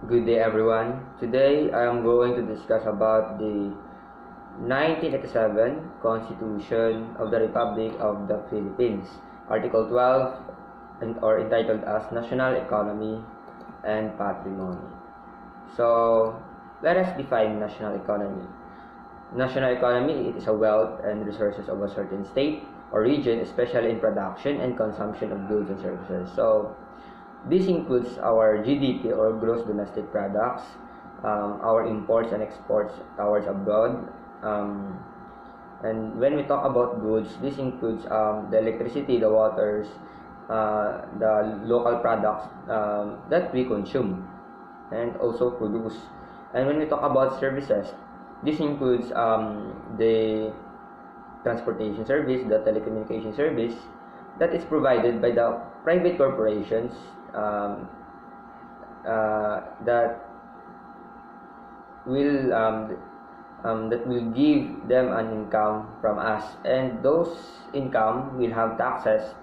Good day everyone. Today I am going to discuss about the 1987 Constitution of the Republic of the Philippines, Article 12 or entitled as National Economy and Patrimony. So let us define national economy. National economy it is a wealth and resources of a certain state or region, especially in production and consumption of goods and services. So this includes our GDP or gross domestic products, our imports and exports towards abroad. And when we talk about goods, this includes the electricity, the waters, the local products that we consume and also produce. And when we talk about services, this includes the transportation service, the telecommunication service that is provided by the private corporations that will give them an income from us, and those income will have taxes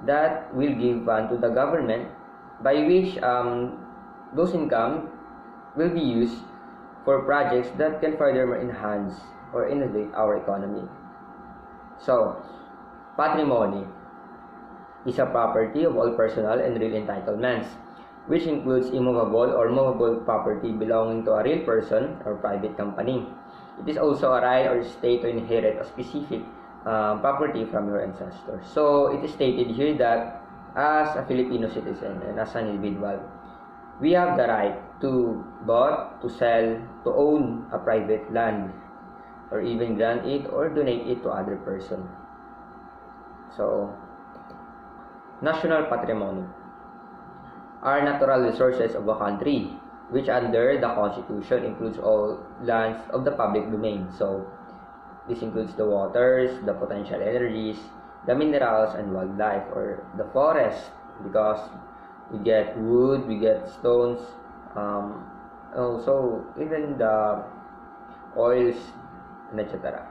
that will give fund to the government, by which those income will be used for projects that can further enhance or innovate our economy. So, patrimony is a property of all personal and real entitlements, which includes immovable or movable property belonging to a real person or private company. It is also a right or state to inherit a specific property from your ancestors. So it is stated here that as a Filipino citizen and as an individual, we have the right to buy, to sell, to own a private land, or even grant it or donate it to other person. So, national patrimony are natural resources of a country, which under the Constitution includes all lands of the public domain. So, this includes the waters, the potential energies, the minerals and wildlife, or the forest, because we get wood, we get stones, also even the oils, and etc.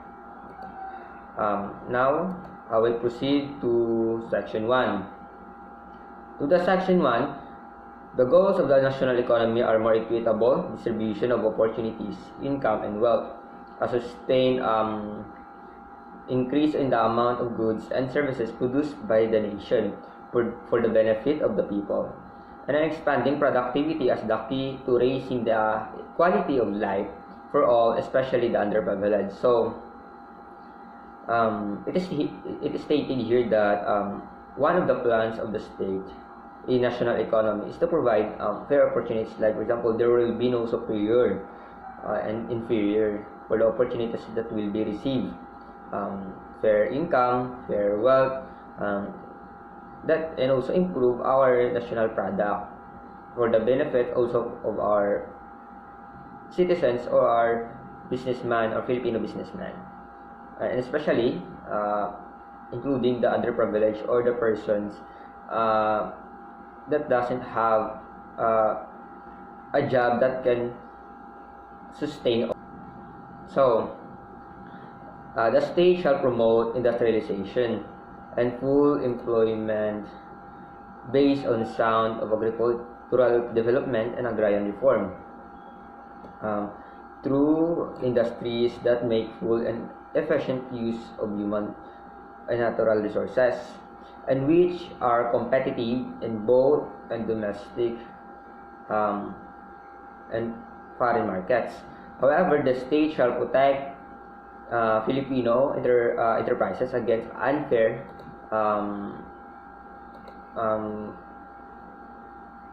Now, I will proceed to Section 1. To the Section 1, the goals of the national economy are more equitable distribution of opportunities, income, and wealth, a sustained increase in the amount of goods and services produced by the nation for the benefit of the people, and an expanding productivity as the key to raising the quality of life for all, especially the underprivileged. So, it is stated here that one of the plans of the state in national economy is to provide fair opportunities. Like, for example, there will be no superior and inferior for the opportunities that will be received. Fair income, fair wealth, that, and also improve our national product for the benefit also of our citizens or our businessman or Filipino businessman, and especially including the underprivileged or the persons that doesn't have a job that can sustain. So, the state shall promote industrialization and full employment based on sound of agricultural development and agrarian reform through industries that make full and efficient use of human and natural resources, and which are competitive in both and domestic and foreign markets. However, the state shall protect Filipino enterprises against unfair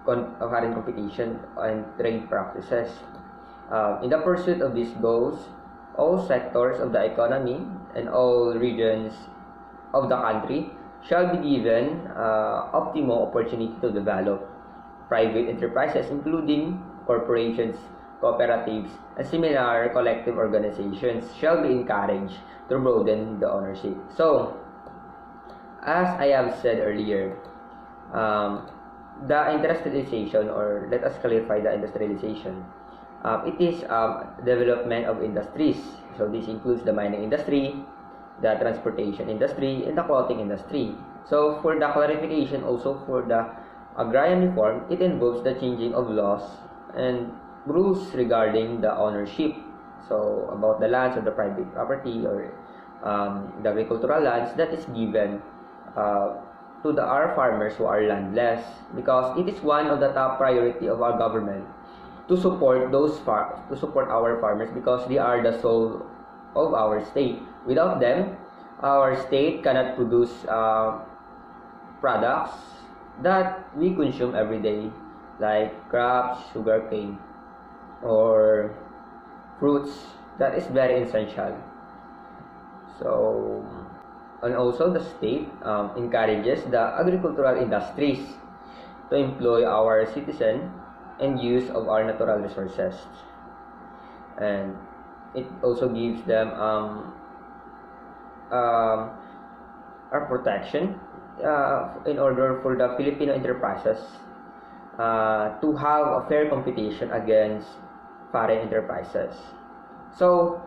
foreign competition and trade practices. In the pursuit of these goals, all sectors of the economy and all regions of the country shall be given optimal opportunity to develop. Private enterprises, including corporations, cooperatives, and similar collective organizations, shall be encouraged to broaden the ownership. So, as I have said earlier, the industrialization, or let us clarify the industrialization, it is development of industries. So this includes the mining industry, the transportation industry, and the clothing industry. So for the clarification also for the agrarian reform, it involves the changing of laws and rules regarding the ownership. So about the lands of the private property or the agricultural lands that is given to our farmers who are landless, because it is one of the top priority of our government to support our farmers, because they are the soul of our state. Without them, our state cannot produce products that we consume every day, like crops, sugarcane, or fruits. That is very essential. So, and also the state encourages the agricultural industries to employ our citizens and use of our natural resources, and it also gives them a protection in order for the Filipino enterprises to have a fair competition against foreign enterprises. So,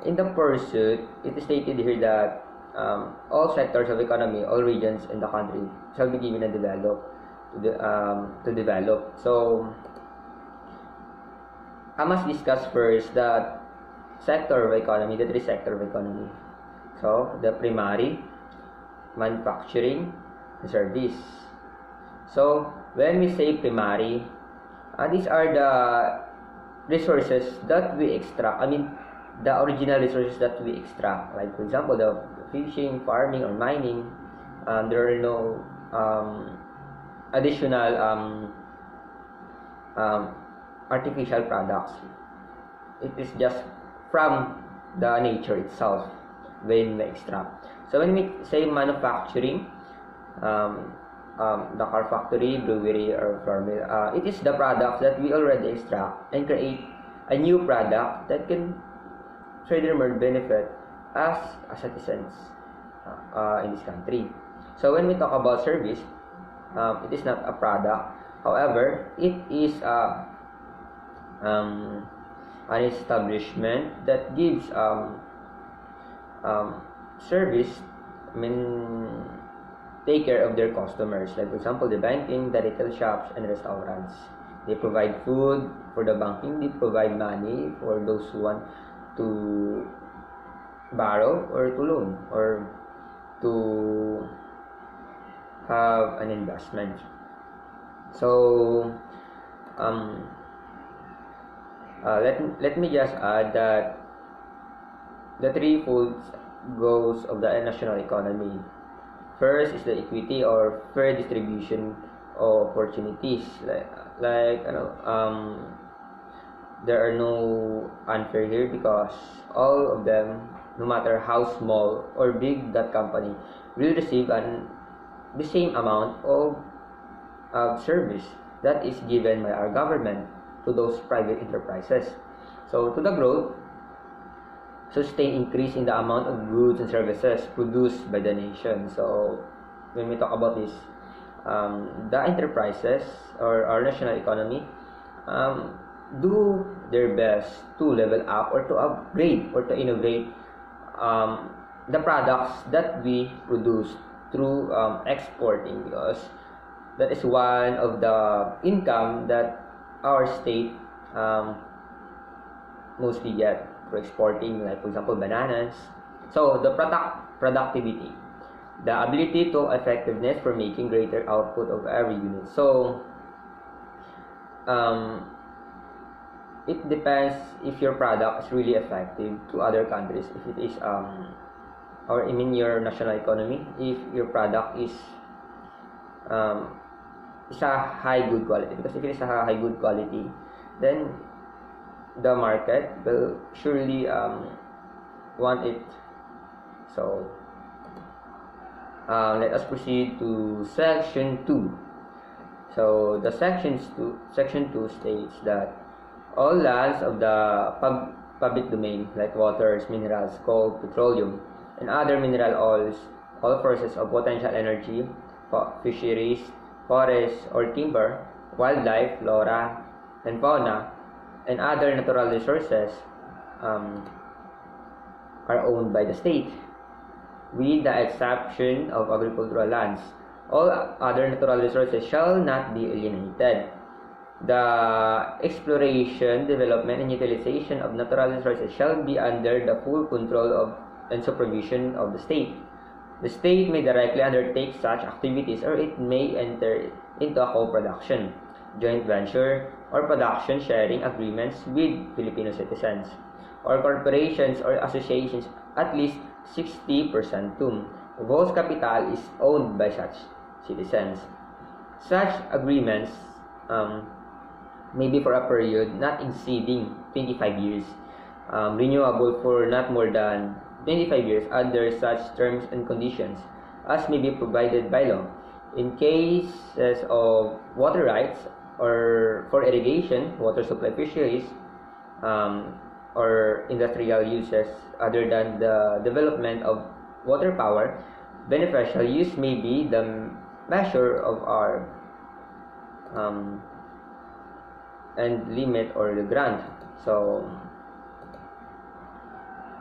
in the pursuit, it is stated here that all sectors of economy, all regions in the country shall be given and developed to develop. So, I must discuss first the sector of economy, the three sector of economy. So, the primary, manufacturing, and service. So, when we say primary, these are the resources that we extract. The original resources that we extract. Like, for example, the fishing, farming, or mining. There are no additional artificial products. It is just from the nature itself when we extract. So when we say manufacturing, the car factory, brewery, or flour mill, it is the products that we already extract and create a new product that can furthermore benefit us as citizens in this country. So when we talk about service, it is not a product. However, it is an establishment that gives service. Take care of their customers. Like, for example, the banking, the retail shops, and restaurants. They provide food for the banking. They provide money for those who want to borrow or to loan or to have an investment. So, let me just add that the threefold goals of the national economy. First is the equity or fair distribution of opportunities. There are no unfair here, because all of them, no matter how small or big that company, will receive the same amount of service that is given by our government to those private enterprises. So, to the growth, sustain increase in the amount of goods and services produced by the nation. So, when we talk about this, the enterprises or our national economy do their best to level up or to upgrade or to innovate the products that we produce through exporting, because that is one of the income that our state mostly get for exporting, like, for example, bananas. So the productivity, the ability to effectiveness for making greater output of every unit. So it depends if your product is really effective to other countries. If it is your national economy, if your product is a high good quality, because if it is a high good quality, then the market will surely want it. So let us proceed to section 2. So the section 2 states that all lands of the public domain, like waters, minerals, coal, petroleum, and other mineral oils, all sources of potential energy, fisheries, forests or timber, wildlife, flora and fauna, and other natural resources are owned by the state, with the exception of agricultural lands. All other natural resources shall not be alienated. The exploration, development, and utilization of natural resources shall be under the full control of and supervision of the state. The state may directly undertake such activities, or it may enter into a co-production, joint venture, or production sharing agreements with Filipino citizens, or corporations or associations at least 60% of whose capital is owned by such citizens. Such agreements may be for a period not exceeding 25 years, renewable for not more than 25 years under such terms and conditions as may be provided by law. In cases of water rights or for irrigation, water supply fisheries, or industrial uses other than the development of water power, beneficial use may be the measure of our and limit or the grant. So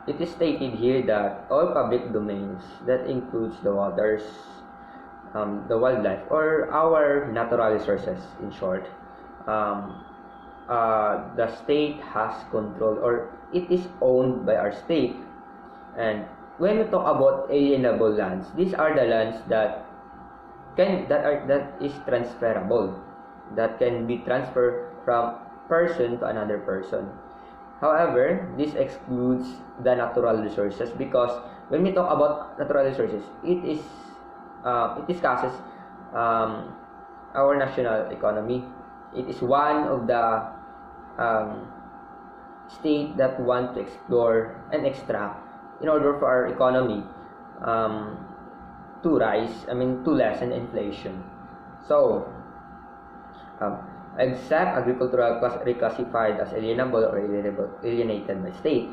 it is stated here that all public domains, that includes the waters, the wildlife, or our natural resources, in short, the state has control, or it is owned by our state. And when we talk about alienable lands, these are the lands that is transferable, that can be transferred from person to another person. However, this excludes the natural resources, because when we talk about natural resources, it discusses our national economy. It is one of the state that want to explore and extract in order for our economy to lessen inflation. So, except agricultural reclassified as alienable or alienated by state,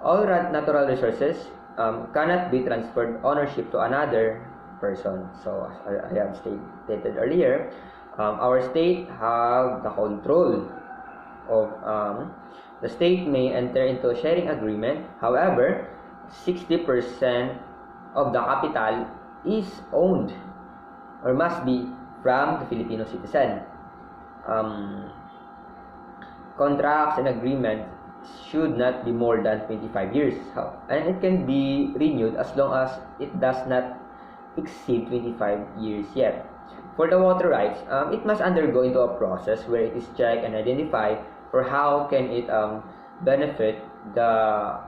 all natural resources cannot be transferred ownership to another person. So, as I have stated earlier, our state have the control of the state may enter into a sharing agreement. However, 60% of the capital is owned or must be from the Filipino citizen. Contracts and agreements should not be more than 25 years, and it can be renewed as long as it does not exceed 25 years yet. For the water rights, it must undergo into a process where it is checked and identified for how can it benefit the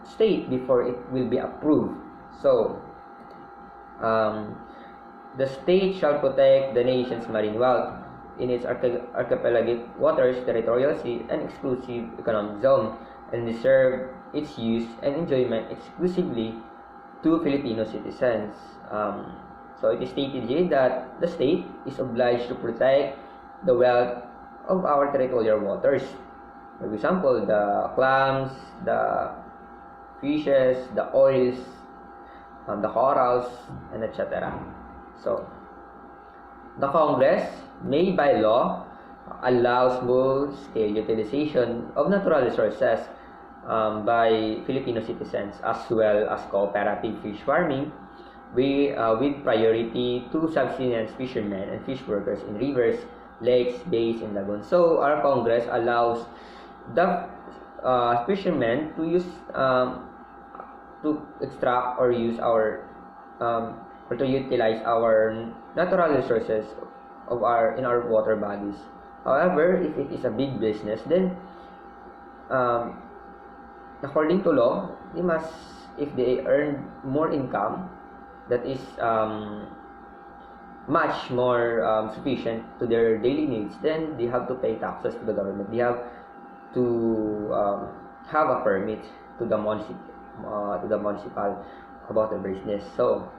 state before it will be approved. So, the state shall protect the nation's marine wealth in its archipelagic waters, territorial sea, and exclusive economic zone, and reserve its use and enjoyment exclusively to Filipino citizens. So it is stated here that the state is obliged to protect the wealth of our territorial waters. For example, the clams, the fishes, the oils, the corals, and etc. So, the Congress may by law allow small-scale utilization of natural resources by Filipino citizens, as well as cooperative fish farming with priority to subsistence fishermen and fish workers in rivers, lakes, bays, and lagoons. So our Congress allows the fishermen to use to extract or use our or to utilize our natural resources of in our water bodies. However, if it is a big business, then according to law, they must, if they earn more income that is much more sufficient to their daily needs, then they have to pay taxes to the government. They have to have a permit to the municipal about the business. So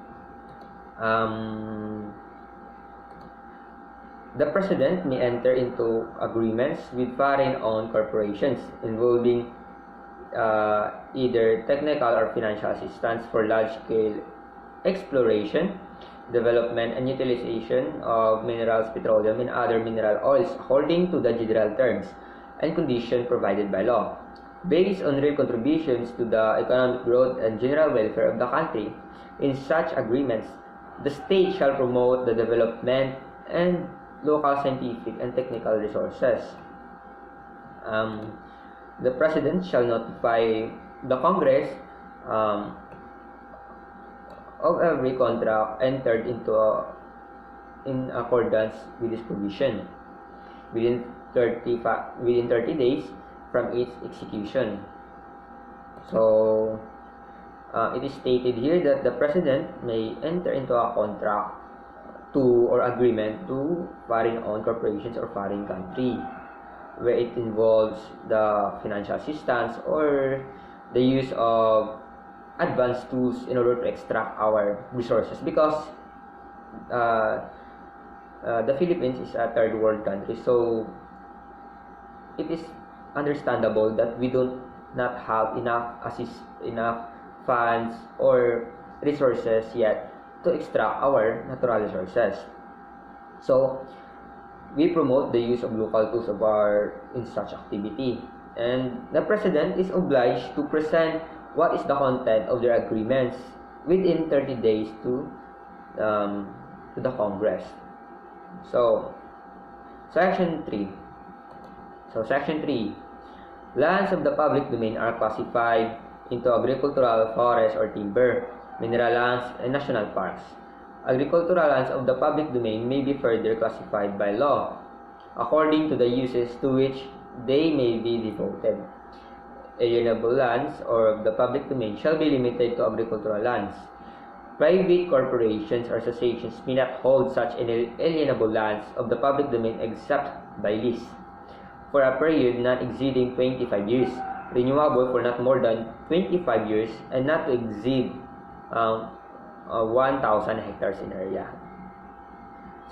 the president may enter into agreements with foreign-owned corporations involving either technical or financial assistance for large-scale exploration, development, and utilization of minerals, petroleum, and other mineral oils according to the general terms and conditions provided by law. Based on real contributions to the economic growth and general welfare of the country, in such agreements, the state shall promote the development and local scientific and technical resources. The President shall notify the Congress of every contract entered into in accordance with this provision within 30 days from its execution. So it is stated here that the President may enter into a contract or agreement to foreign-owned corporations or foreign country where it involves the financial assistance or the use of advanced tools in order to extract our resources, because the Philippines is a third world country, so it is understandable that we do not have enough funds or resources yet to extract our natural resources. So we promote the use of local tools in such activity, and the President is obliged to present what is the content of their agreements within 30 days to the Congress. So, Section 3. Section 3. Lands of the public domain are classified into agricultural, forest, or timber, mineral lands, and national parks. Agricultural lands of the public domain may be further classified by law, according to the uses to which they may be devoted. Alienable lands of the public domain shall be limited to agricultural lands. Private corporations or associations may not hold such alienable lands of the public domain except by lease, for a period not exceeding 25 years, renewable for not more than 25 years, and not to exceed 1,000 hectares in area.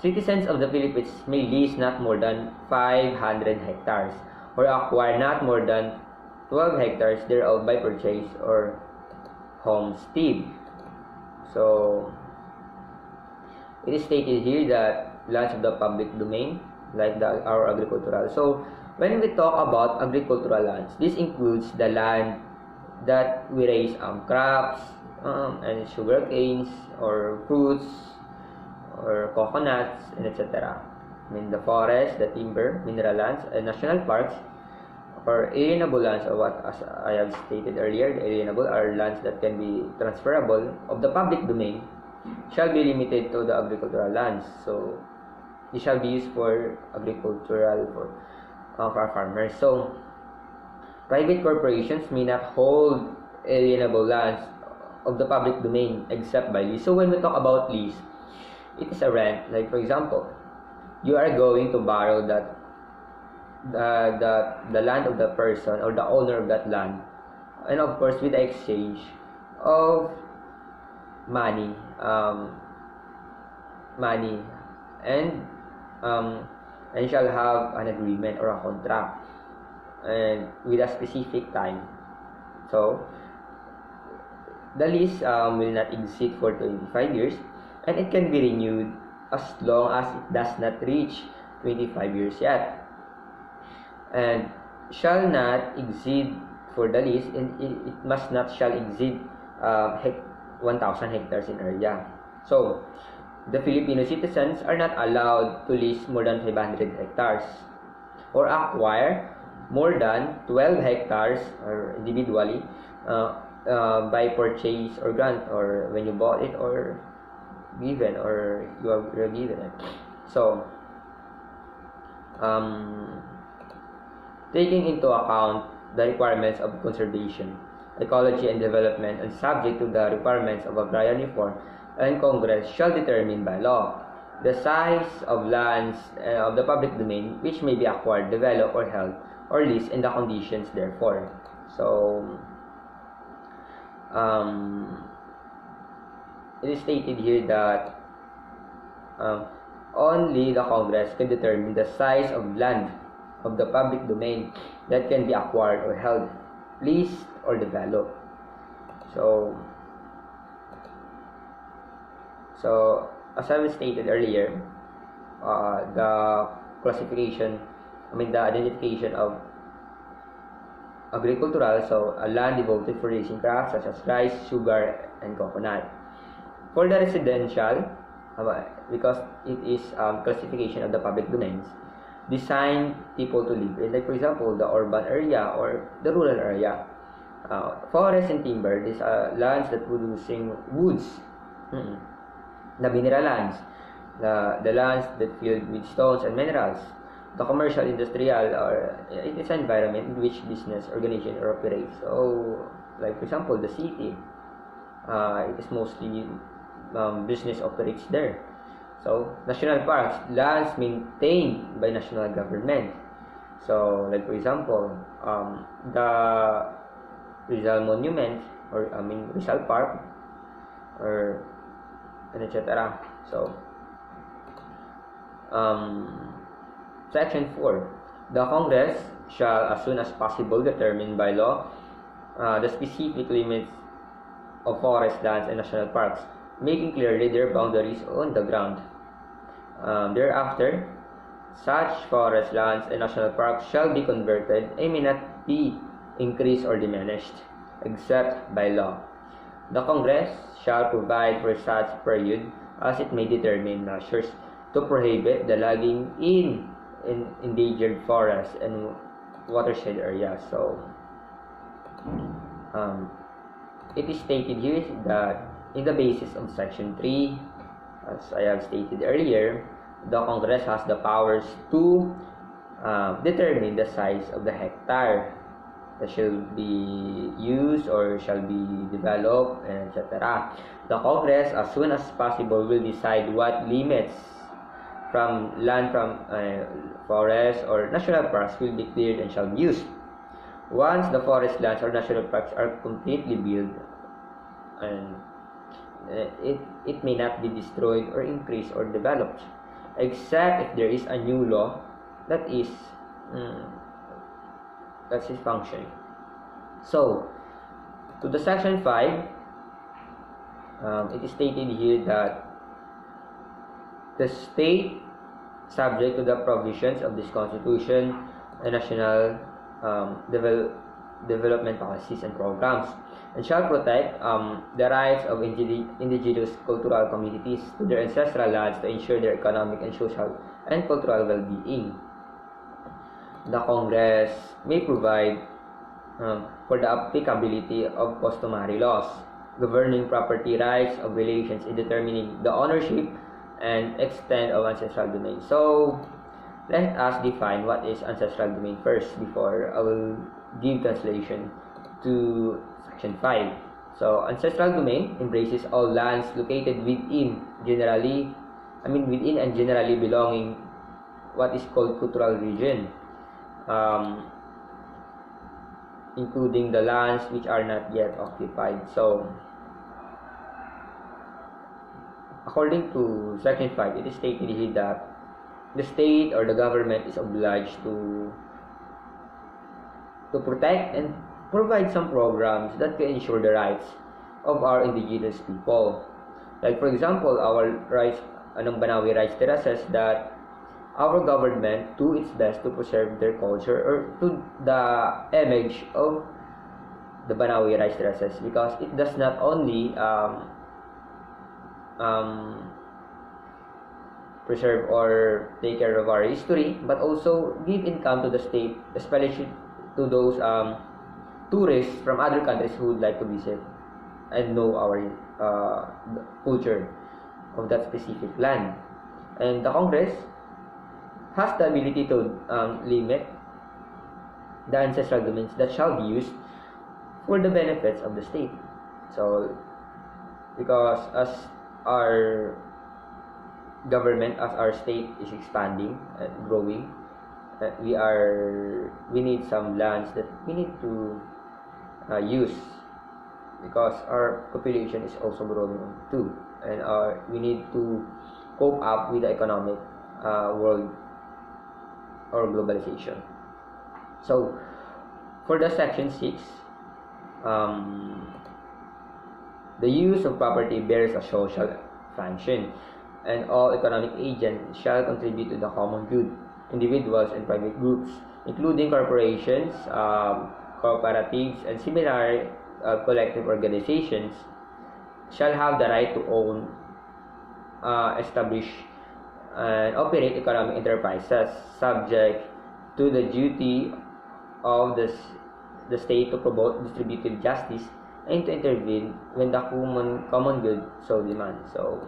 Citizens of the Philippines may lease not more than 500 hectares or acquire not more than 12 hectares thereof by purchase or homestead. So, it is stated here that lands of the public domain, like our agricultural. So, when we talk about agricultural lands, this includes the land that we raise crops and sugar canes or fruits or coconuts and etc. I mean the forest, the timber, mineral lands, and national parks or alienable lands, or what as I have stated earlier, the alienable are lands that can be transferable of the public domain, shall be limited to the agricultural lands. So it shall be used for agricultural for our farmers. So private corporations may not hold alienable lands of the public domain except by lease. So when we talk about lease, it is a rent. Like for example, you are going to borrow that the land of the person or the owner of that land, and of course with the exchange of money, and shall have an agreement or a contract and with a specific time. So the lease will not exceed for 25 years, and it can be renewed as long as it does not reach 25 years yet, and shall not exceed for the lease, and it must not shall exceed 1,000 hectares in area. So the Filipino citizens are not allowed to lease more than 500 hectares or acquire more than 12 hectares or individually by purchase or grant, or when you bought it or given or you are given it. So taking into account the requirements of conservation, ecology, and development, and subject to the requirements of agrarian reform, and Congress shall determine by law the size of lands of the public domain which may be acquired, developed, or held, or leased, and the conditions therefore. So it is stated here that only the Congress can determine the size of land of the public domain that can be acquired or held, leased, or developed. So as I stated earlier, the identification of agricultural, so a land devoted for raising crops such as rice, sugar, and coconut. For the residential, because it is classification of the public domains designed people to live in, like for example the urban area or the rural area. Forest and timber, these are lands that producing woods, the mineral lands, the lands that filled with stones and minerals. The commercial, industrial, or it is an environment in which business organization operates. So, like for example, the city, it is mostly business operates there. So, national parks, lands maintained by national government. So, like for example, the Rizal Monument, or Rizal Park, or etc. So, Section 4. The Congress shall, as soon as possible, determine by law the specific limits of forest lands and national parks, making clearly their boundaries on the ground. Thereafter, such forest lands and national parks shall be converted and may not be increased or diminished, except by law. The Congress shall provide for such period as it may determine measures to prohibit the logging in endangered forests and watershed areas. So, it is stated here that in the basis of Section 3, as I have stated earlier, the Congress has the powers to determine the size of the hectare that shall be used or shall be developed, etc. The Congress, as soon as possible, will decide what limits from land from forests or national parks will be cleared and shall be used. Once the forest lands or national parks are completely built, and it may not be destroyed or increased or developed, except if there is a new law that is that's its function. So, to the Section 5, it is stated here that the state, subject to the provisions of this Constitution and national development policies and programs, and shall protect the rights of indigenous cultural communities to their ancestral lands to ensure their economic and social and cultural well-being. The Congress may provide for the applicability of customary laws governing property rights of relations in determining the ownership and extent of ancestral domain. So, let us define what is ancestral domain first before I will give translation to Section 5. So, ancestral domain embraces all lands located within and generally belonging what is called cultural region, including the lands which are not yet occupied. So, according to Section 5, it is stated here that the state or the government is obliged to protect and provide some programs that can ensure the rights of our indigenous people. Like for example, our rights, Banawi rights there says that our government do its best to preserve their culture or to the image of the Banawi rights terraces, because it does not only preserve or take care of our history, but also give income to the state, especially to those tourists from other countries who would like to visit and know our culture of that specific land. And the Congress has the ability to limit the ancestral domains that shall be used for the benefits of the state. So, because as our government, as our state is expanding and growing, we need some lands that we need to use, because our population is also growing too, and we need to cope up with the economic world or globalization. So, for the Section 6, the use of property bears a social function, and all economic agents shall contribute to the common good. Individuals and private groups, including corporations, cooperatives, and similar collective organizations, shall have the right to own establish and operate economic enterprises subject to the duty of the state to promote distributive justice and to intervene when the common good so demands. So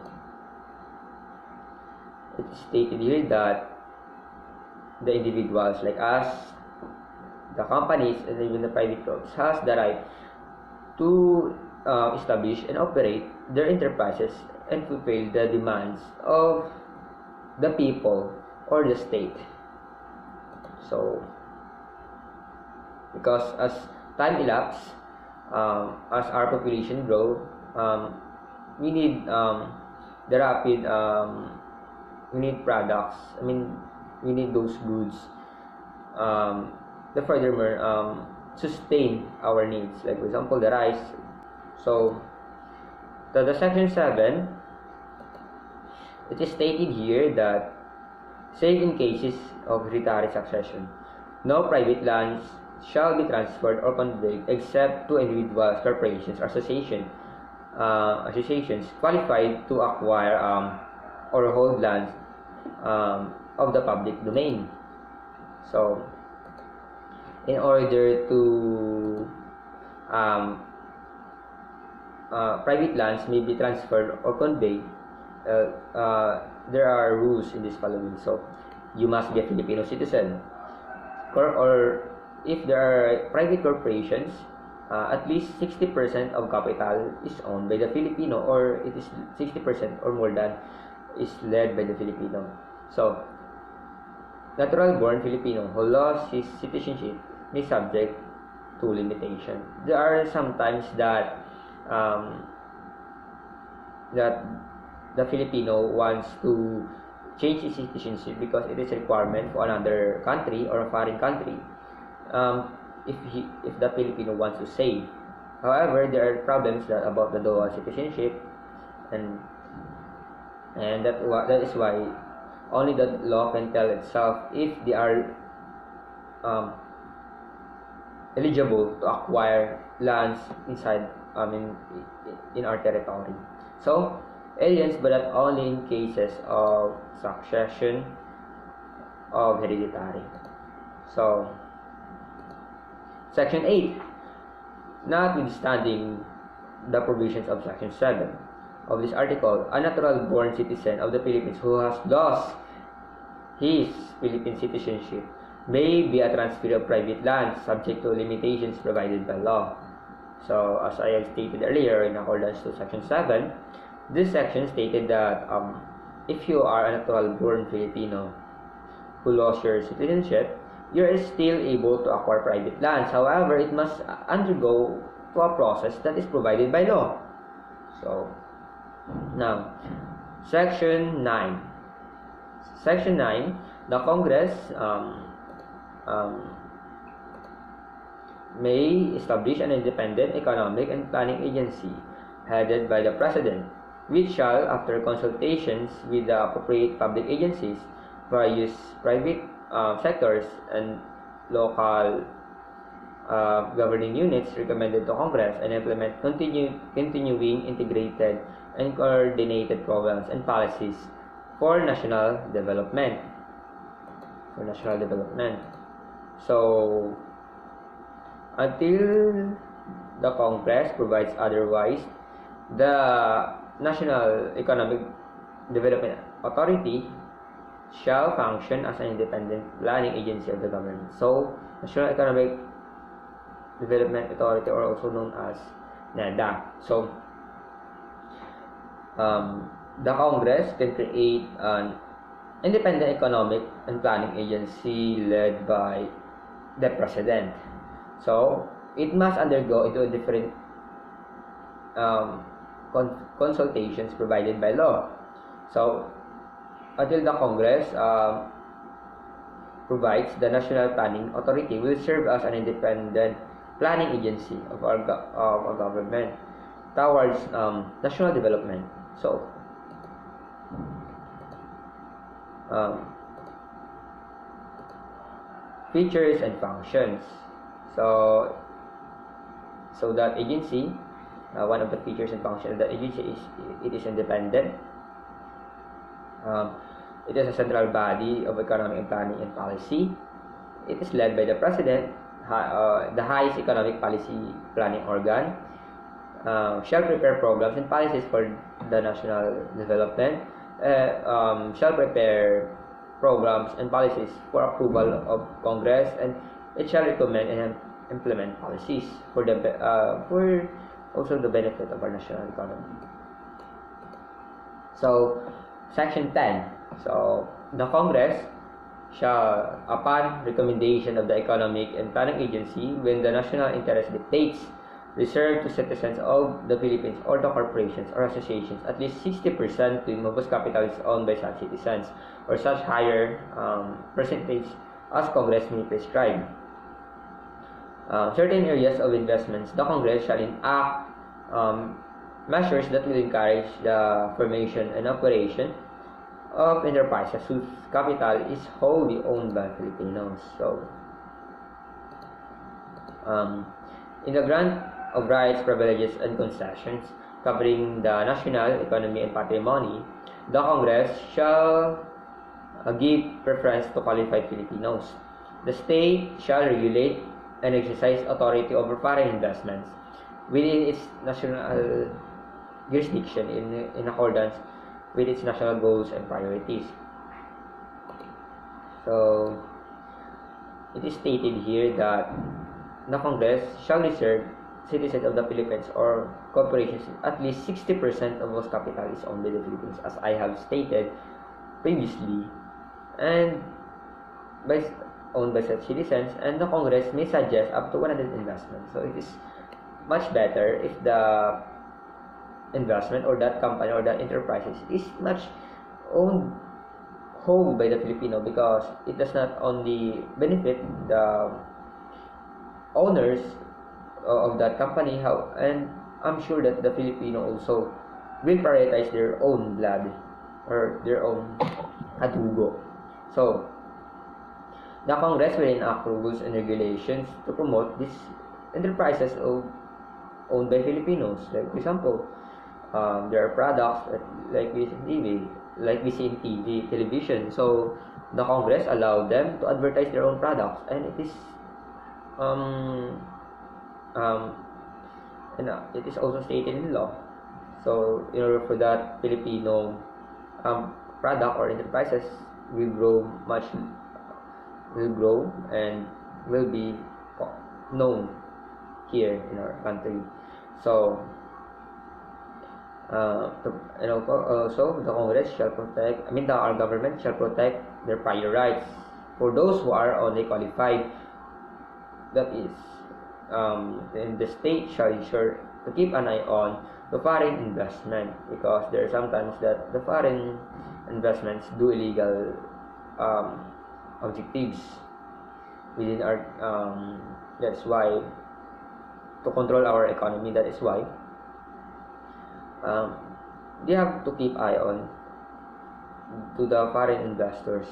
it is stated here that the individuals like us, the companies, and even the private groups has the right to establish and operate their enterprises and fulfill the demands of the people or the state. So, because as time elapses, as our population grows, we need the rapid, we need products. I mean, we need those goods. The furthermore sustain our needs. Like for example, the rice. So, the section 7, it is stated here that, save in cases of hereditary succession, no private lands shall be transferred or conveyed except to individuals, corporations, or associations qualified to acquire or hold lands of the public domain. So, in order to private lands may be transferred or conveyed, there are rules in this following. So, you must be a Filipino citizen, or if there are private corporations, at least 60% of capital is owned by the Filipino, or it is 60% or more than is led by the Filipino. So, natural-born Filipino who lost his citizenship may subject to limitation. There are sometimes that that the Filipino wants to change his citizenship because it is a requirement for another country or a foreign country. If the Filipino wants to say, however, there are problems about the dual citizenship, and that is why only the law can tell itself if they are eligible to acquire lands inside in our territory. So, aliens, but not only in cases of succession of hereditary. So, Section 8, notwithstanding the provisions of Section 7 of this article, a natural-born citizen of the Philippines who has lost his Philippine citizenship may be a transfer of private lands subject to limitations provided by law. So, as I have stated earlier, in accordance to Section 7, this section stated that if you are a natural-born Filipino who lost your citizenship, you are still able to acquire private lands. However, it must undergo to a process that is provided by law. So, now, Section 9. Section 9, the Congress may establish an independent economic and planning agency headed by the President, which shall, after consultations with the appropriate public agencies, various private sectors, and local governing units, recommended to Congress and implement continuing integrated and coordinated programs and policies for national development. So, until the Congress provides otherwise, the National Economic Development Authority shall function as an independent planning agency of the government. So, National Economic Development Authority, or also known as NEDA. So, the Congress can create an independent economic and planning agency led by the President. So, it must undergo into a different consultations provided by law. So, until the Congress provides, the National Planning Authority will serve as an independent planning agency of our government towards national development. So, features and functions. So that agency, one of the features and functions of the agency is it is independent. Um, it is a central body of economic planning and policy. It is led by the President, the highest economic policy planning organ. Shall prepare programs and policies for the national development. Shall prepare programs and policies for approval of Congress, and it shall recommend and implement policies for also the benefit of our national economy. So, Section 10. So, the Congress shall, upon recommendation of the Economic and Planning Agency, when the national interest dictates, reserve to citizens of the Philippines or to corporations or associations at least 60% to whose capital is owned by such citizens, or such higher percentage as Congress may prescribe. Certain areas of investments, the Congress shall enact measures that will encourage the formation and operation of enterprises whose capital is wholly owned by Filipinos. So, in the grant of rights, privileges, and concessions covering the national economy and patrimony, the Congress shall give preference to qualified Filipinos. The state shall regulate and exercise authority over foreign investments within its national jurisdiction in accordance with its national goals and priorities. So, it is stated here that the Congress shall reserve citizens of the Philippines or corporations at least 60% of whose capital is owned by the Philippines, as I have stated previously, and owned by such citizens, and the Congress may suggest up to 100 investments. So it is much better if the investment or that company or that enterprises is much owned whole by the Filipino, because it does not only benefit the owners of that company, and I'm sure that the Filipino also will prioritize their own blood or their own adugo. So, the Congress will enact rules and regulations to promote these enterprises owned by Filipinos. Like, for example, there are products like we see in TV, television. So, the Congress allowed them to advertise their own products, and it is it is also stated in law. So, in order for that, Filipino product or enterprises will grow and will be known here in our country. So, also the Congress shall protect. Our government shall protect their prior rights for those who are only qualified. That is, and the state shall ensure to keep an eye on the foreign investment, because there are sometimes that the foreign investments do illegal objectives within our. That's why, to control our economy, that is why they have to keep eye on to the foreign investors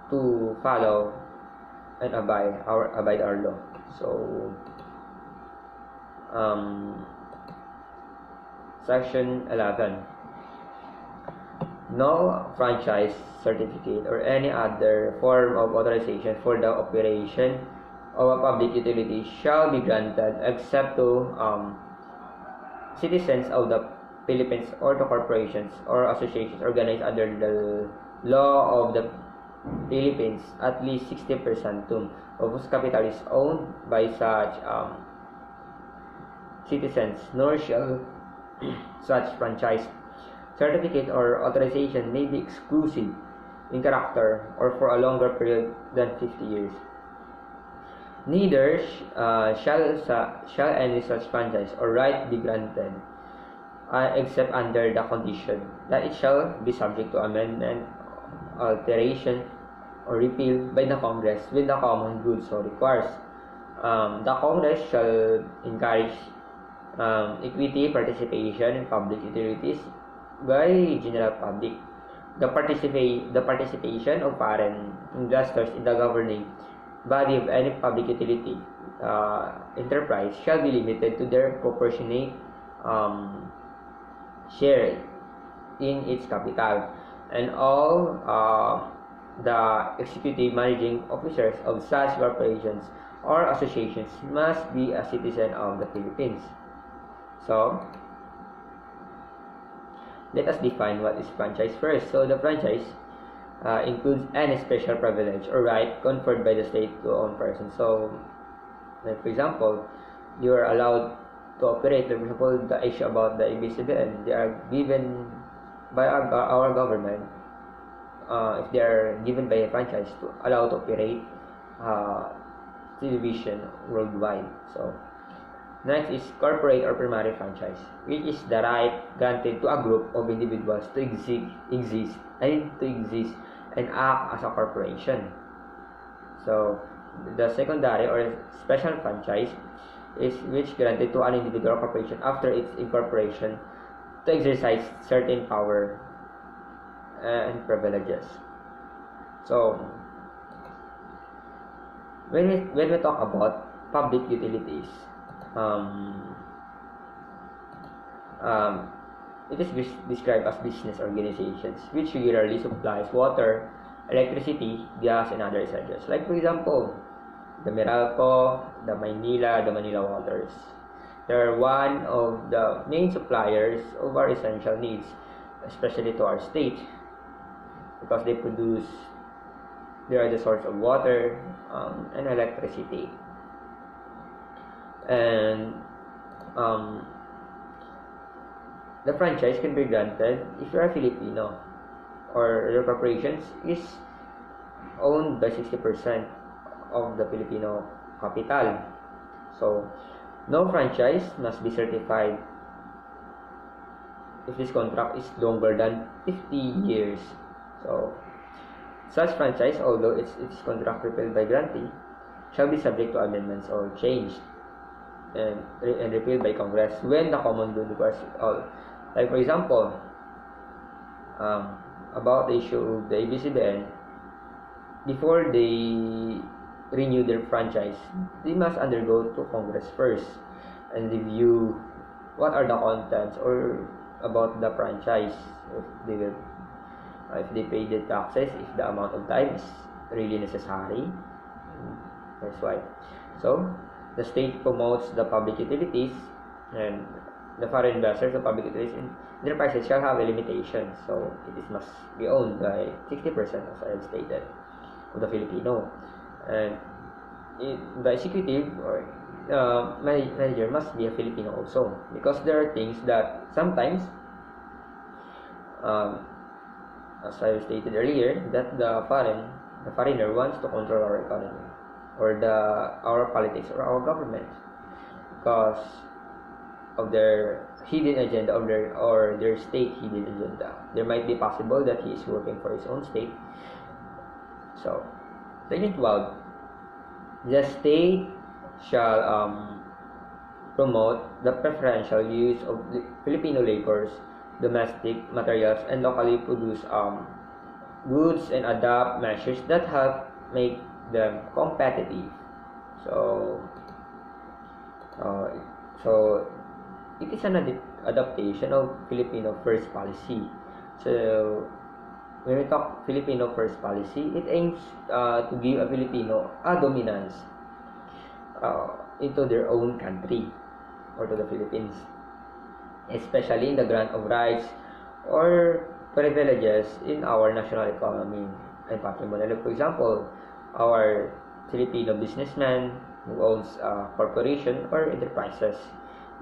to follow and abide our law. So, Section 11. No franchise certificate or any other form of authorization for the operation of a public utility shall be granted except to citizens of the Philippines or to corporations or associations organized under the law of the Philippines, at least 60% of whose capital is owned by such citizens, nor shall such franchise certificate or authorization may be exclusive in character or for a longer period than 50 years. Neither shall any such franchise or right be granted except under the condition that it shall be subject to amendment, alteration, or repeal by the Congress when the common good so requires. The Congress shall encourage equity participation in public utilities by general public. The participation of foreign investors in the governing body of any public utility enterprise shall be limited to their proportionate share in its capital. and all the executive managing officers of such corporations or associations must be a citizen of the Philippines. So, let us define what is franchise first. So, the franchise includes any special privilege or right conferred by the state to own person. So, like for example, you are allowed to operate. For example, the issue about the ABCBN, they are given by our government, if they are given by a franchise to allow to operate television worldwide. So, next is corporate or primary franchise, which is the right granted to a group of individuals to exist and act as a corporation. So, the secondary or special franchise is which granted to an individual corporation after its incorporation to exercise certain power and privileges. So, when we talk about public utilities, it is described as business organizations which regularly supplies water, electricity, gas, and other essentials. Like for example, the Meralco, the Manila Waters. They are one of the main suppliers of our essential needs, especially to our state, because they are the source of water and electricity. And the franchise can be granted if you are Filipino or your corporation is owned by 60% of the Filipino capital. So, no franchise must be certified if this contract is longer than 50 years. So, such franchise, although its contract repealed by grantee, shall be subject to amendments or changed and repealed by Congress when the common good requires all. Like for example, about the issue of the ABCBN, before they renew their franchise, they must undergo to Congress first and review what are the contents or about the franchise, if they pay the taxes, if the amount of time is really necessary. That's why. So, the state promotes the public utilities, and the foreign investors of public utilities in enterprises shall have a limitation. So, it must be owned by 60%, as I have stated, of the Filipino. And the executive or manager must be a Filipino also, because there are things that sometimes, as I stated earlier, that the foreigner wants to control our economy or our politics or our government because of their hidden agenda or their state hidden agenda. There might be possible that he is working for his own state. So, Section 12, the state shall promote the preferential use of Filipino laborers, domestic materials, and locally produced goods and adopt measures that help make them competitive. So it is an adaptation of Filipino First policy. So when we talk Filipino First policy, it aims to give a Filipino a dominance into their own country or to the Philippines, especially in the grant of rights or privileges in our national economy and patrimony. For example, our Filipino businessman who owns a corporation or enterprises,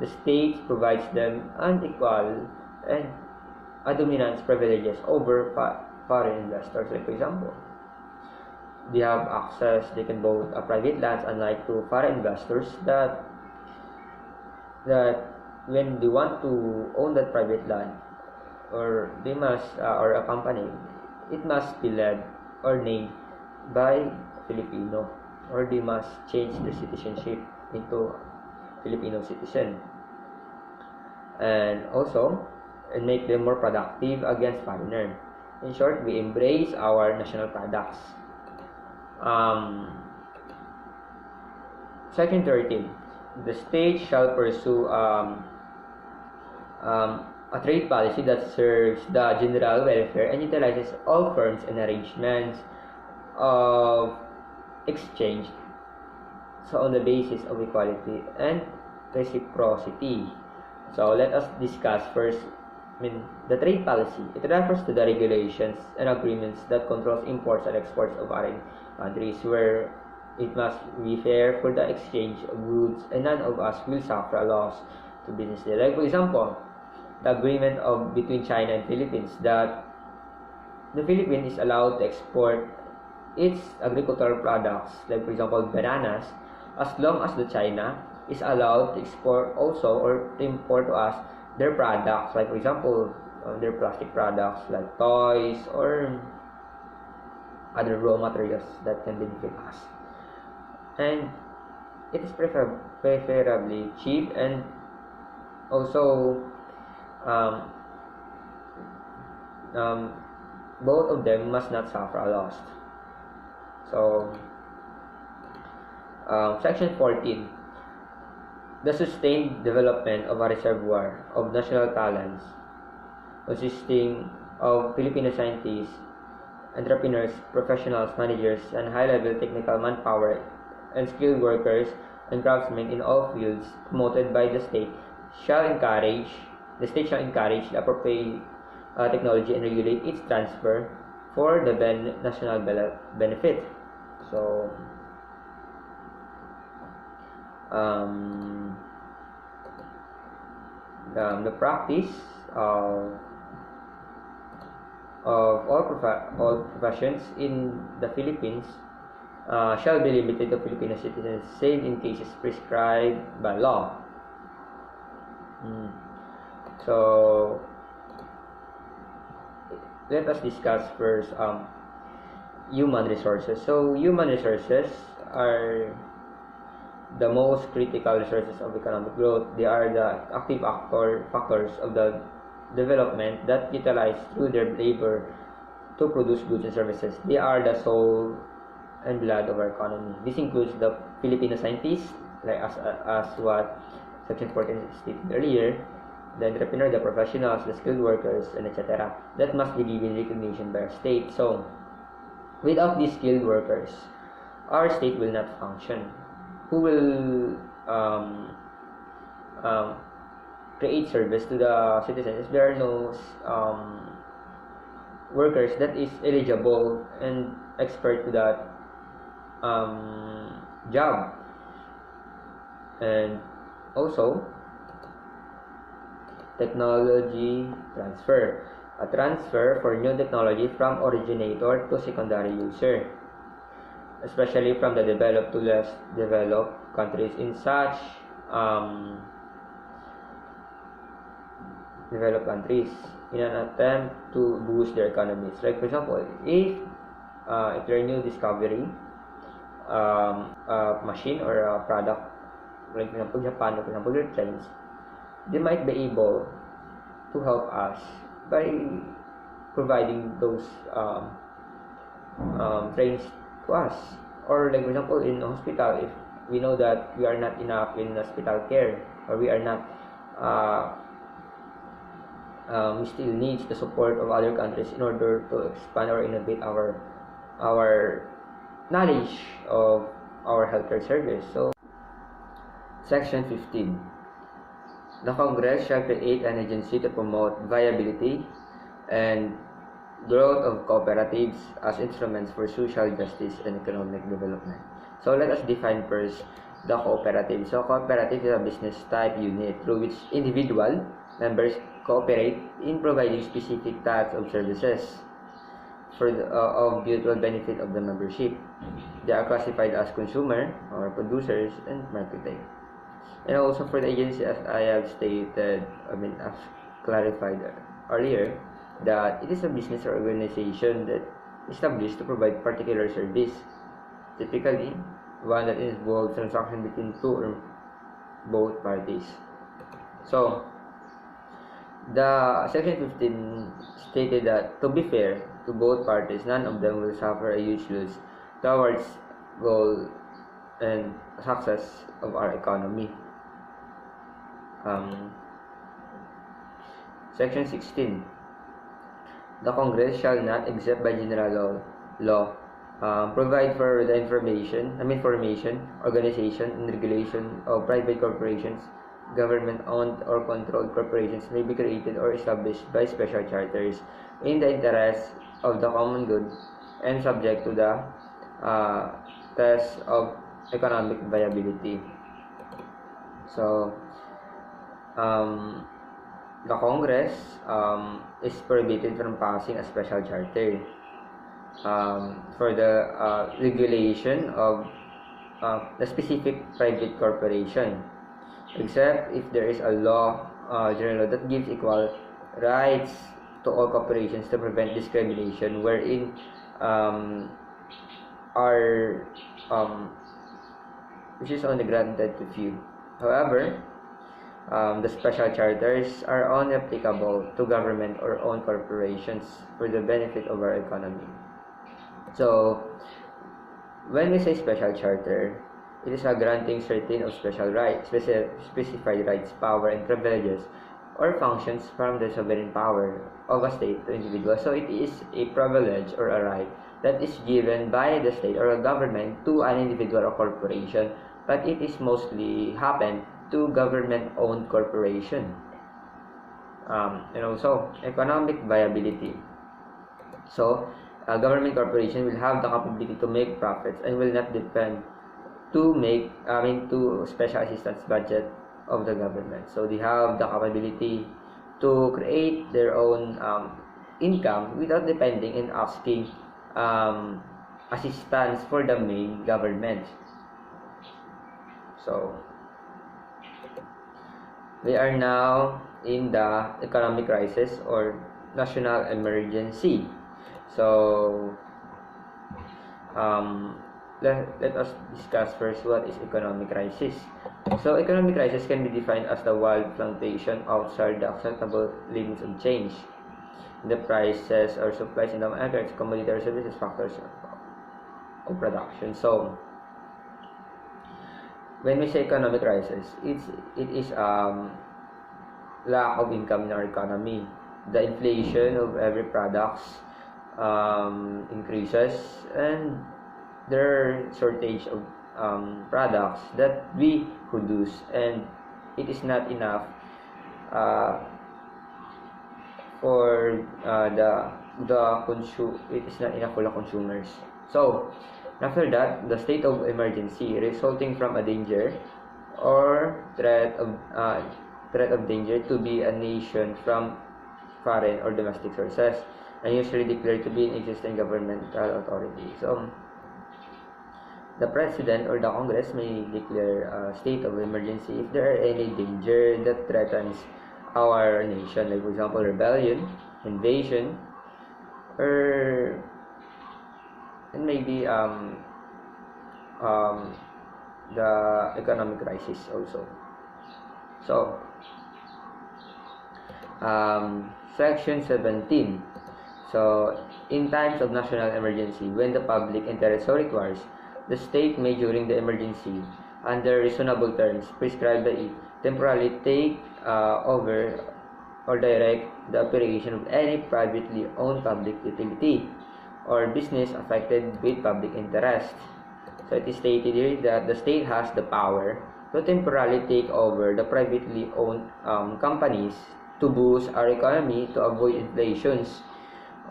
the state provides them unequal and a dominance privileges over foreign investors. Like for example, they have access, they can vote a private lands, unlike to foreign investors that when they want to own that private land, or they must or a company, it must be led or named by Filipino, or they must change their citizenship into Filipino citizen, and also make them more productive against foreigner. In short, we embrace our national products. Section 13, the state shall pursue a trade policy that serves the general welfare and utilizes all forms and arrangements of exchange on the basis of equality and reciprocity. So let us discuss first the trade policy. It refers to the regulations and agreements that controls imports and exports of foreign countries, where it must be fair for the exchange of goods and none of us will suffer a loss to business there. Like for example, the agreement between China and Philippines, that the Philippines is allowed to export its agricultural products, like for example bananas, as long as the China is allowed to export also or to import to us their products, like for example their plastic products like toys or other raw materials that can benefit us. And it is preferably cheap, and also both of them must not suffer a loss. So Section 14, the sustained development of a reservoir of national talents consisting of Filipino scientists, entrepreneurs, professionals, managers, and high-level technical manpower and skilled workers and craftsmen in all fields promoted by the state shall encourage the appropriate technology and regulate its transfer for the national benefit. So the practice of all professions in the Philippines shall be limited to Filipino citizens, save in cases prescribed by law. So let us discuss first human resources. So human resources are the most critical resources of economic growth. They are the active factors of the development that utilize through their labor to produce goods and services. They are the soul and blood of our economy. This includes the Filipino scientists, like as what Section 14 stated earlier, the entrepreneur, the professionals, the skilled workers, and etc. that must be given recognition by our state. So without these skilled workers, our state will not function. Who will create service to the citizens if there are no workers that is eligible and expert to that job? And also technology transfer, a transfer for new technology from originator to secondary user, especially from the developed to less developed countries in such developed countries in an attempt to boost their economies. Like for example, if there are new discovery, a machine or a product, like for example Japan or for example their trains, they might be able to help us by providing those trains to us. Or like for example in hospital, if we know that we are not enough in hospital care, or we are not we still need the support of other countries in order to expand or innovate our knowledge of our healthcare service. So Section 15, the Congress shall create an agency to promote viability and growth of cooperatives as instruments for social justice and economic development. So let us define first the cooperative. So cooperative is a business type unit through which individual members cooperate in providing specific types of services for of mutual benefit of the membership. They are classified as consumer or producers and marketing. And also for the agency, as I have stated, as clarified earlier, that it is a business or organization that is established to provide particular service, typically one that involves transaction between two or both parties. So the Section 15 stated that to be fair to both parties, none of them will suffer a huge loss towards goal and success of our economy. Section 16. The Congress shall not, except by general law, provide for the formation, organization, and regulation of private corporations. Government-owned or controlled corporations may be created or established by special charters in the interest of the common good and subject to the test of economic viability. So, the Congress is prohibited from passing a special charter for the regulation of the specific private corporation, except if there is a law, general law, that gives equal rights to all corporations to prevent discrimination, wherein which is only granted to few. However, the special charters are only applicable to government or owned corporations for the benefit of our economy. So, when we say special charter, it is a granting certain of special rights, specified rights, power, and privileges, or functions from the sovereign power of a state to individuals. So, it is a privilege or a right that is given by the state or a government to an individual or corporation, but it is mostly happen to government-owned corporation. And also economic viability. So, a government corporation will have the capability to make profits and will not depend to special assistance budget of the government. So, they have the capability to create their own income without depending and asking assistance for the main government. So, we are now in the economic crisis or national emergency. So, let us discuss first what is economic crisis. So, economic crisis can be defined as the wild fluctuation outside the acceptable limits of change. The prices or supplies in the market, commodity or services factors of production. So, when we say economic crisis, it is lack of income in our economy. The inflation of every products increases, and there are shortage of products that we produce, and it is not enough for it is not enough for the consumers. So, after that, the state of emergency resulting from a danger or threat of danger to be a nation from foreign or domestic sources, and usually declared to be an existing governmental authority. So, the president or the Congress may declare a state of emergency if there are any danger that threatens our nation, like for example rebellion, invasion, or and maybe the economic crisis also. So, section 17. So, in times of national emergency, when the public interest so requires, the state may, during the emergency, under reasonable terms prescribed by it, temporarily take over or direct the operation of any privately owned public utility or business affected with public interest. So it is stated here that the state has the power to temporarily take over the privately owned companies to boost our economy, to avoid inflations,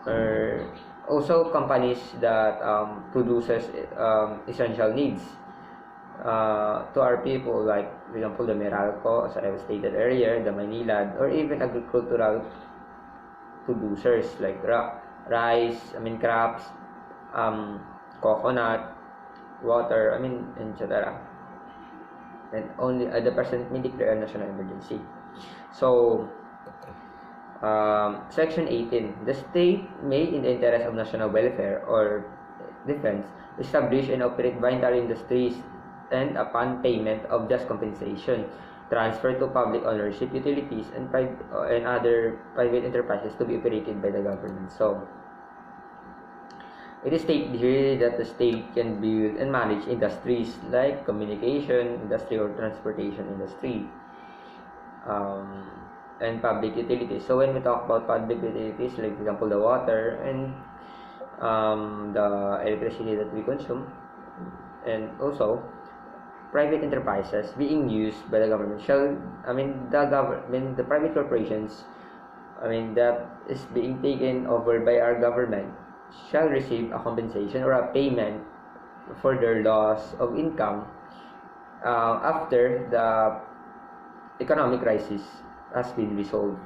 or also companies that produces essential needs to our people, like for example the Meralco, as I have stated earlier, the Maynilad, or even agricultural producers like rice, crops, coconut, water, etc. And only the president may declare a national emergency. So, section 18. The state may, in the interest of national welfare or defense, establish and operate vital industries, and upon payment of just compensation, transfer to public ownership utilities and other private enterprises to be operated by the government. So, it is stated here that the state can build and manage industries like communication industry or transportation industry, and public utilities. So when we talk about public utilities, like for example the water and the electricity that we consume, and also private enterprises being used by the government shall, the private corporations, that is being taken over by our government shall receive a compensation or a payment for their loss of income after the economic crisis has been resolved,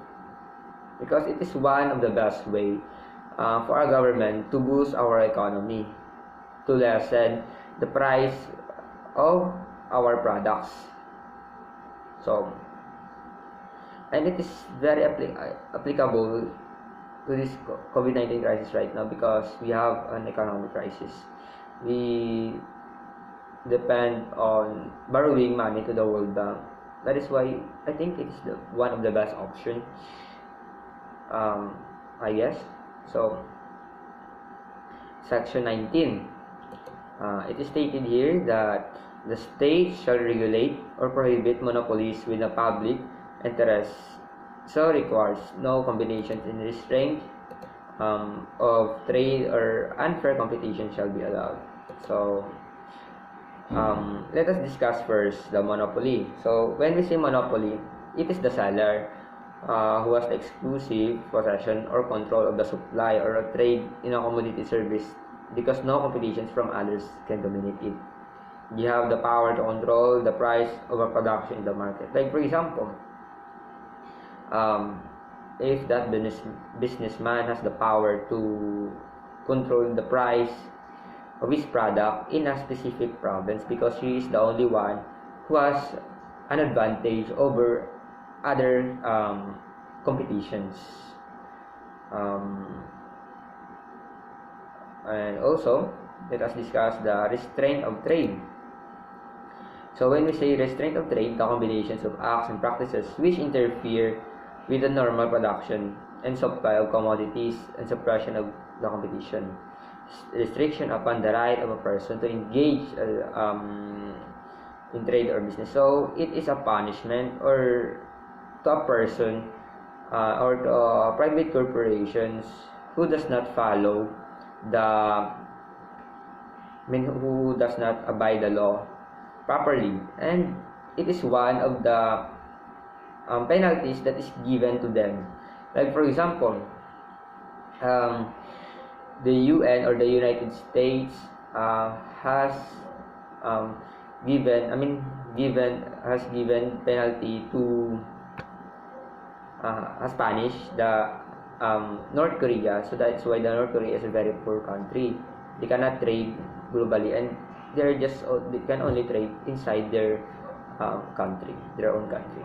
because it is one of the best way for our government to boost our economy, to lessen the price of our products. So, and it is very applicable to this COVID-19 crisis right now, because we have an economic crisis. We depend on borrowing money to the World Bank. That is why I think it's one of the best option, I guess. So, Section 19. It is stated here that the state shall regulate or prohibit monopolies with a public interest, so requires no combinations in restraint of trade or unfair competition shall be allowed. So, let us discuss first the monopoly. So, when we say monopoly, it is the seller who has the exclusive possession or control of the supply or a trade in a commodity service, because no competitions from others can dominate it. You have the power to control the price of a production in the market. Like for example, if that businessman has the power to control the price of his product in a specific province, because he is the only one who has an advantage over other competitions. And also, let us discuss the restraint of trade. So when we say restraint of trade, the combinations of acts and practices which interfere with the normal production and supply of commodities and suppression of the competition. Restriction upon the right of a person to engage in trade or business. So it is a punishment or to a person or to private corporations who does not follow who does not abide the law properly, and it is one of the penalties that is given to them. Like for example, the UN or the United States has given penalty to has punished the North Korea. So that's why the North Korea is a very poor country. They cannot trade globally, and they can only trade inside their country, their own country.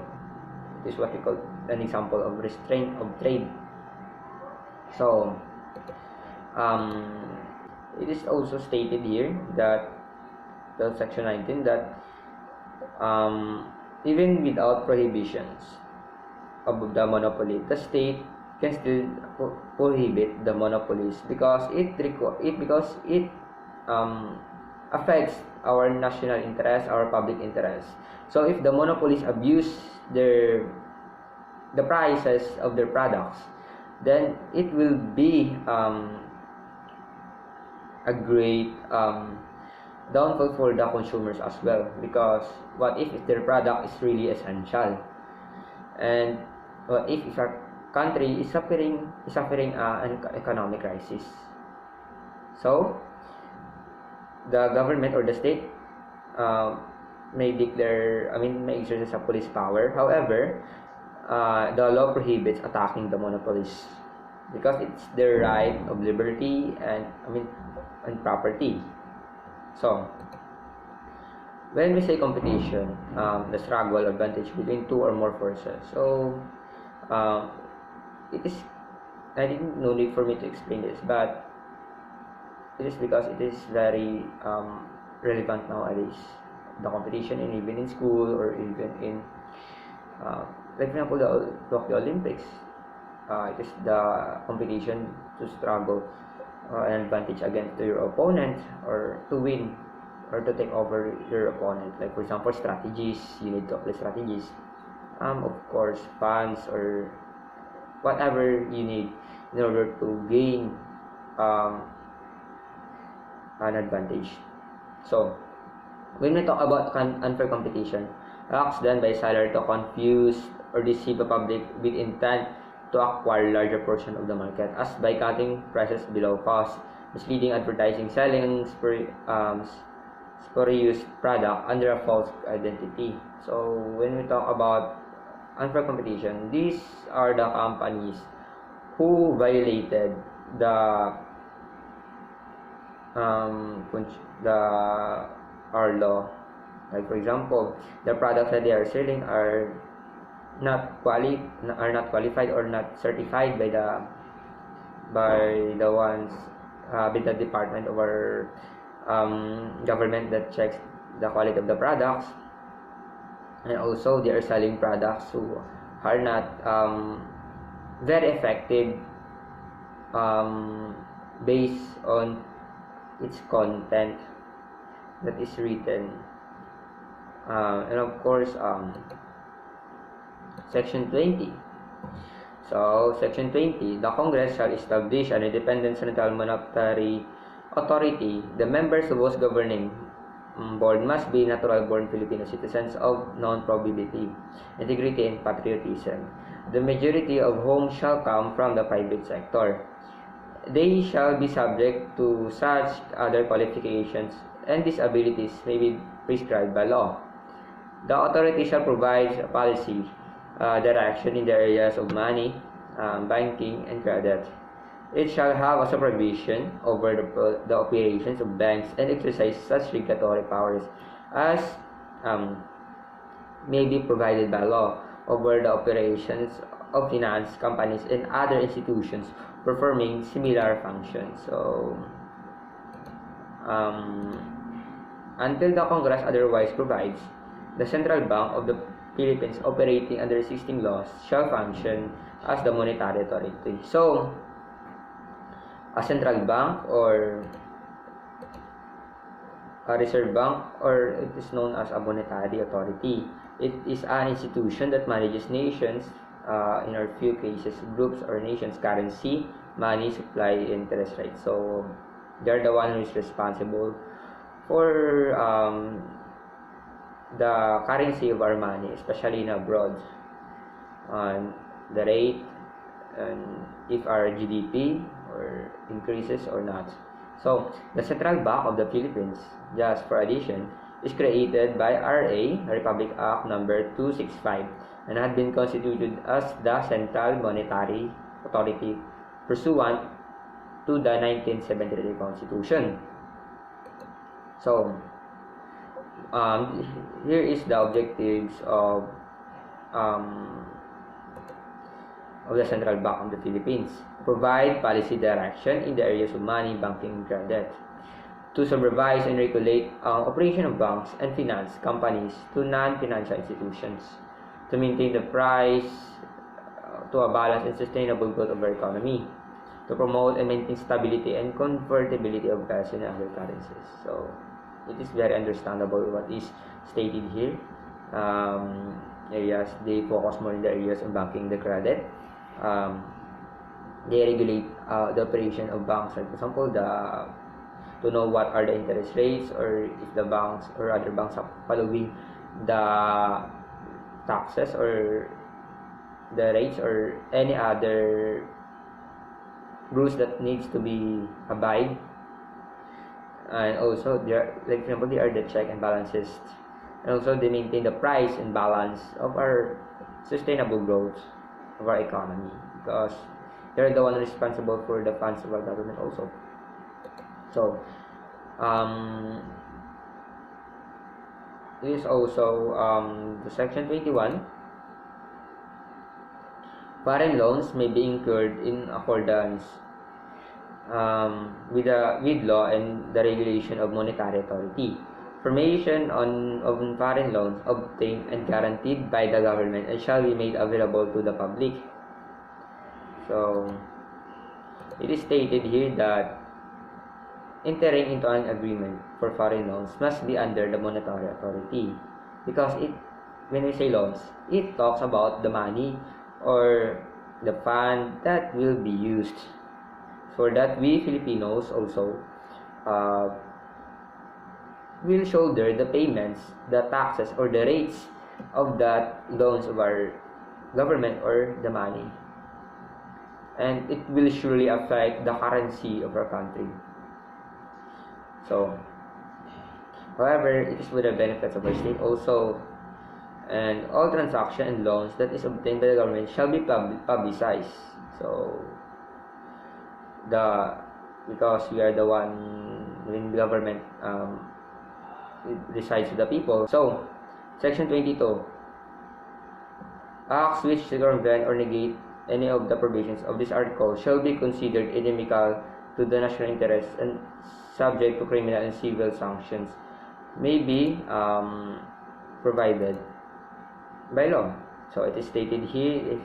This is what we call an example of restraint of trade. So, it is also stated here that the Section 19 that even without prohibitions of the monopoly, the state can still prohibit the monopolies, because it affects our national interest, our public interest. So if the monopolies abuse the prices of their products, then it will be a great downfall for the consumers as well, because what if their product is really essential, and what if our country is suffering an economic crisis? So the government or the state may exercise a police power. However, the law prohibits attacking the monopolies, because it's their right of liberty and property. So when we say competition, the struggle advantage between two or more forces. So it is, I think no need for me to explain this, but it is because it is very relevant nowadays. The competition, and even in school or even in like for example the Tokyo Olympics, it is the competition to struggle an advantage against your opponent, or to win or to take over your opponent. Like for example strategies, you need to apply strategies of course, funds or whatever you need in order to gain an advantage. So, when we talk about unfair competition, acts done by seller to confuse or deceive the public with intent to acquire larger portion of the market, as by cutting prices below cost, misleading advertising, selling spurious product under a false identity. So when we talk about unfair competition, these are the companies who violated the our law. Like for example, the products that they are selling are not qualified or not certified by the ones with the department of our government that checks the quality of the products, and also they are selling products who are not very effective based on its content that is written, and of course Section 20. So, Section 20, the Congress shall establish an independent central monetary authority. The members of whose governing board must be natural-born Filipino citizens of known probability, integrity, and patriotism, the majority of whom shall come from the private sector. They shall be subject to such other qualifications and disabilities may be prescribed by law. The authority shall provide policy direction in the areas of money, banking, and credit. It shall have a supervision over the operations of banks and exercise such regulatory powers as may be provided by law over the operations of finance companies and other institutions performing similar functions. So, until the Congress otherwise provides, the Central Bank of the Philippines operating under existing laws shall function as the monetary authority. So, a central bank or a reserve bank, or it is known as a monetary authority. It is an institution that manages nations, in a few cases, groups or nations' currency, money, supply, interest rates. So, they're the one who is responsible for the currency of our money, especially in abroad, on the rate, and if our GDP or increases or not. So, the Central Bank of the Philippines, just for addition, is created by RA, Republic Act number 265, and had been constituted as the Central Monetary Authority pursuant to the 1973 Constitution. So, here is the objectives of the Central Bank of the Philippines. Provide policy direction in the areas of money, banking, and credit. To supervise and regulate operation of banks and finance companies to non-financial institutions. To maintain the price to a balanced and sustainable growth of our economy. To promote and maintain stability and convertibility of peso and other currencies. So, it is very understandable what is stated here. Areas, they focus more in the areas of banking, the credit. They regulate the operation of banks. Like for example, to know what are the interest rates, or if the banks or other banks are following the taxes or the rates or any other rules that needs to be abide. And also, like for example, they are the check and balances, and also they maintain the price and balance of our sustainable growth of our economy, because they're the one responsible for the funds of our government also. So, this is also the Section 21. Foreign loans may be incurred in accordance with law and the regulation of monetary authority. Information of foreign loans obtained and guaranteed by the government and shall be made available to the public. So, it is stated here that entering into an agreement for foreign loans must be under the monetary authority, because it when we say loans, it talks about the money or the fund that will be used. For that, we Filipinos also will shoulder the payments, the taxes, or the rates of that loans of our government or the money. And it will surely affect the currency of our country. So, however, it is with the benefits of our state also, and all transaction and loans that is obtained by the government shall be publicized. So, because we are the one when the government resides with the people. So, Section 22. Acts which circumvent or negate any of the provisions of this article shall be considered inimical to the national interest and subject to criminal and civil sanctions may be provided by law. So it is stated here, if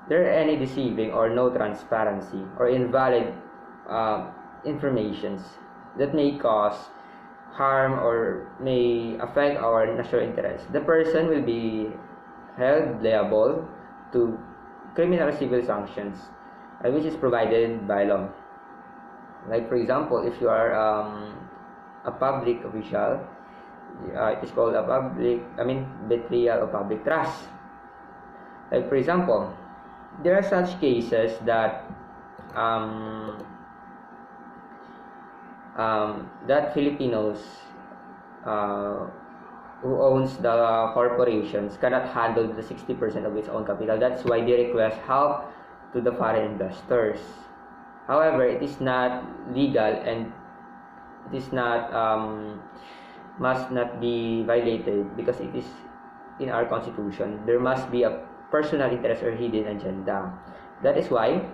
there are any deceiving or no transparency or invalid informations that may cause harm or may affect our national interest, the person will be held liable to criminal or civil sanctions, which is provided by law. Like for example, if you are a public official, it is called betrayal of public trust. Like for example, there are such cases that that Filipinos who owns the corporations cannot handle the 60% of its own capital. That's why they request help to the foreign investors. However, it is not legal and it is not must not be violated because it is in our constitution. There must be a personal interest or hidden agenda. That is why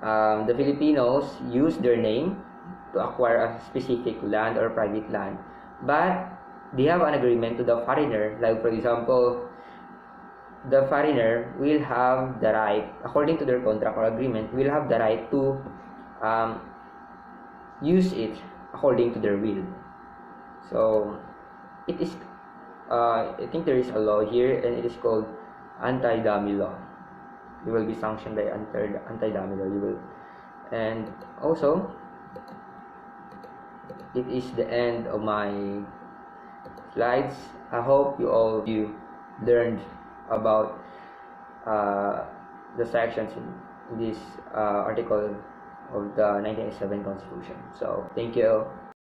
the Filipinos use their name to acquire a specific land or private land, but they have an agreement to the foreigner. Like for example, the foreigner will have the right, according to their contract or agreement, will have the right to use it according to their will. So it is I think there is a law here, and it is called anti-dummy law. You will be sanctioned by anti-dummy law. You will, and also it is the end of my slides. I hope you learned about the sections in this article of the 1987 Constitution. So thank you.